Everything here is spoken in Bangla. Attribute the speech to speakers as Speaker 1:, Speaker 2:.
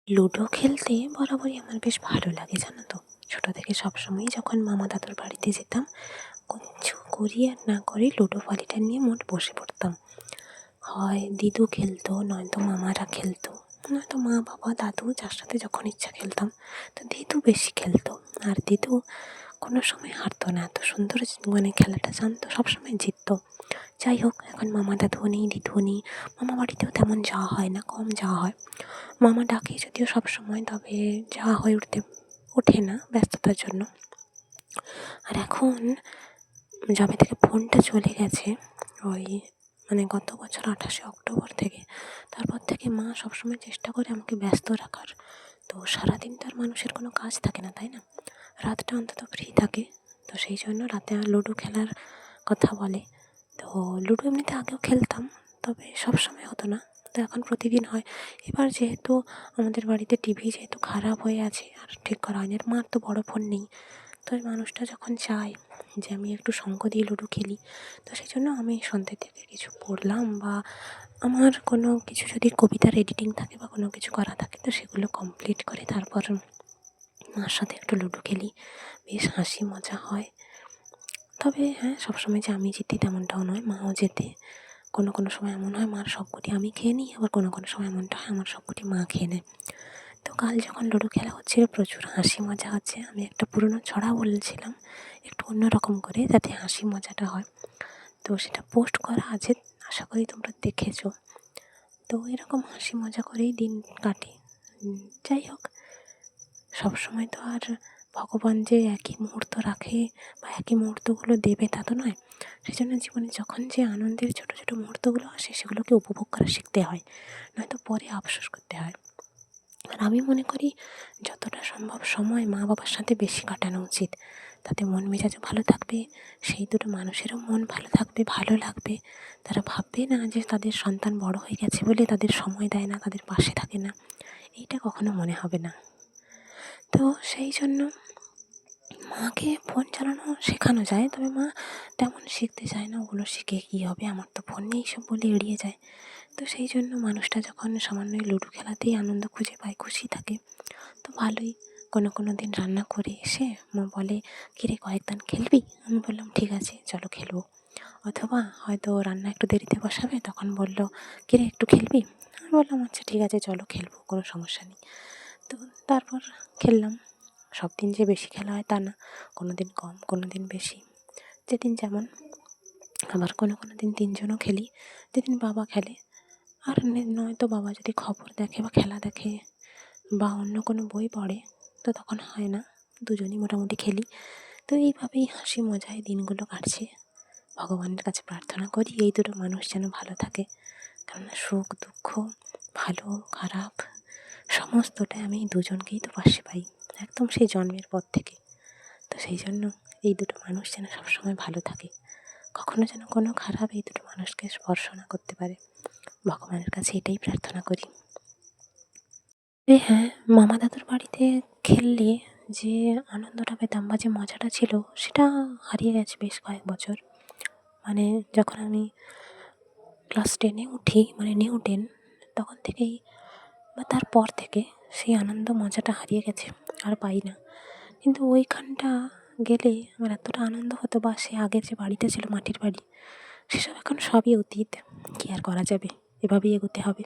Speaker 1: লুডো খেলতে বরাবরই আমার বেশ ভালো লাগে, জানো তো। ছোটো থেকে সবসময়ই যখন মামা দাদুর বাড়িতে যেতাম, কিছু করি আর না করি লুডো পালিটা নিয়ে মোট বসে পড়তাম। হয় দিদু খেলতো, নয়তো মামারা খেলতো, নয়তো মা বাবা দাদু যার সাথে যখন ইচ্ছা খেলতাম। তো দিদু বেশি খেলতো, আর দিদু কোনো সময় হারতো না, এত সুন্দর খেলাটা জানতো, সবসময় জিততো। যাই হোক, এখন মামা দাদুও নেই, দিদুও নেই, মামা বাড়িতেও তেমন যাওয়া হয় না, কম যাওয়া হয়। মামা ডাকে যদিও সবসময়, তবে যাওয়া হয়ে ওঠে না ব্যস্ততার জন্য। আর এখন যবে থেকে ফোনটা চলে গেছে, ওই গত বছর 28শে অক্টোবর থেকে, তারপর থেকে মা সবসময় চেষ্টা করে আমাকে ব্যস্ত রাখার। তো সারাদিন তো আর মানুষের কোনো কাজ থাকে না, তাই না? রাতটা অন্তত ফ্রি থাকে। তো সেই জন্য রাতে আর লুডো খেলার কথা বলে। তো লুডো এমনিতে আগেও খেলতাম, তবে সবসময় হতো না। তো এখন প্রতিদিন হয়। এবার যেহেতু আমাদের বাড়িতে টিভি যেহেতু খারাপ হয়ে আছে আর ঠিক করা হয়নি, আর মার তো বড় ফোন নেই, তো ওই মানুষটা যখন চায় যে আমি একটু সঙ্গ দিয়ে লুডো খেলি, তো সেই জন্য আমি সন্ধ্যে থেকে কিছু পড়লাম, বা আমার কোনো কিছু যদি কবিতার এডিটিং থাকে বা কোনো কিছু করা থাকে, তো সেগুলো কমপ্লিট করে তারপর মার সাথে একটু লুডো খেলি। বেশ হাসি মজা হয়। তবে হ্যাঁ, সবসময় যে আমি জিতি তেমনটাও নয়, মাও জেতে। কোনো সময় এমন হয় মার সবকটি আমি খেয়ে নিই, আবার কোনো সময় এমনটা হয় আমার সবকটি মা খেয়ে নেয়। তো কাল যখন লুডো খেলা হচ্ছিল, প্রচুর হাসি মজা হচ্ছে। আমি একটা পুরনো ছড়া বলছিলাম একটু অন্যরকম করে, যাতে হাসি মজাটা হয়। তো সেটা পোস্ট করা আছে, আশা করি তোমরা দেখেছো। তো এরকম হাসি মজা করেই দিন কাটে। যাই হোক, সবসময় তো আর ভগবান যে একই মুহূর্ত রাখে বা একই মুহূর্তগুলো দেবে তা তো নয়। সেই জন্য জীবনে যখন যে আনন্দের ছোটো ছোটো মুহূর্তগুলো আসে, সেগুলোকে উপভোগ করা শিখতে হয়, নয়তো পরে আফসোস করতে হয়। আর আমি মনে করি যতটা সম্ভব সময় মা বাবার সাথে বেশি কাটানো উচিত, তাতে মন মেজাজও ভালো থাকবে, সেই দুটো মানুষেরও মন ভালো থাকবে, ভালো লাগবে। তারা ভাববে না যে তাদের সন্তান বড় হয়ে গেছে বলে তাদের সময় দেয় না, তাদের পাশে থাকে না, এইটা কখনো মনে হবে না। তো সেই জন্য মাকে ফোন চালানো শেখানো যায়, তবে মা তেমন শিখতে চায় না। ওগুলো শিখে কী হবে, আমার তো ফোন নেই, সব বলে এড়িয়ে যায়। তো সেই জন্য মানুষটা যখন সামান্য লুডো খেলাতেই আনন্দ খুঁজে পায়, খুশি থাকে, তো ভালোই। কোনো দিন রান্না করে এসে মা বলে, কিরে কয়েকদিন খেলবি? আমি বললাম ঠিক আছে চলো খেলবো। অথবা হয়তো রান্না একটু দেরিতে বসাবে, তখন বলল, কিরে একটু খেলবি? আমি বললাম আচ্ছা ঠিক আছে চলো খেলবো, কোনো সমস্যা নেই। তো তারপর খেললাম। সব দিন যে বেশি খেলা হয় তা না, কোনো দিন কম, কোনো দিন বেশি, যেদিন যেমন। আবার কোনো দিন তিনজনও খেলি, যেদিন বাবা খেলে। আর নয়তো বাবা যদি খবর দেখে বা খেলা দেখে বা অন্য কোনো বই পড়ে, তো তখন হয় না, দুজনই মোটামুটি খেলি। তো এইভাবেই হাসি মজায় দিনগুলো কাটছে। ভগবানের কাছে প্রার্থনা করি এই দুটো মানুষ যেন ভালো থাকে, কেননা সুখ দুঃখ, ভালো খারাপ, সমস্তটাই আমি দুজনকেই তো পাশে পাই, একদম সেই জন্মের পর থেকে। তো সেই জন্য এই দুটো মানুষ যেন সবসময় ভালো থাকে, কখনো যেন কোনো খারাপ এই দুটো মানুষকে স্পর্শ না করতে পারে। ভগবানের কাছে এটাই প্রার্থনা করি। হ্যাঁ, মামা দাদুর বাড়িতে খেললে যে আনন্দটা পেতাম বা যে মজাটা ছিল, সেটা হারিয়ে গেছে বেশ কয়েক বছর। যখন আমি ক্লাস 10-এ উঠি, নিউ 10, তখন থেকেই বা তারপর থেকে সেই আনন্দ মজাটা হারিয়ে গেছে, আর পাই না। কিন্তু ওইখানটা গেলে আমার এতটা আনন্দ হতো, বা সে আগের যে বাড়িটা ছিল মাটির বাড়ি, সেসব এখন সবই অতীত। কী আর করা যাবে, এভাবেই এগোতে হবে।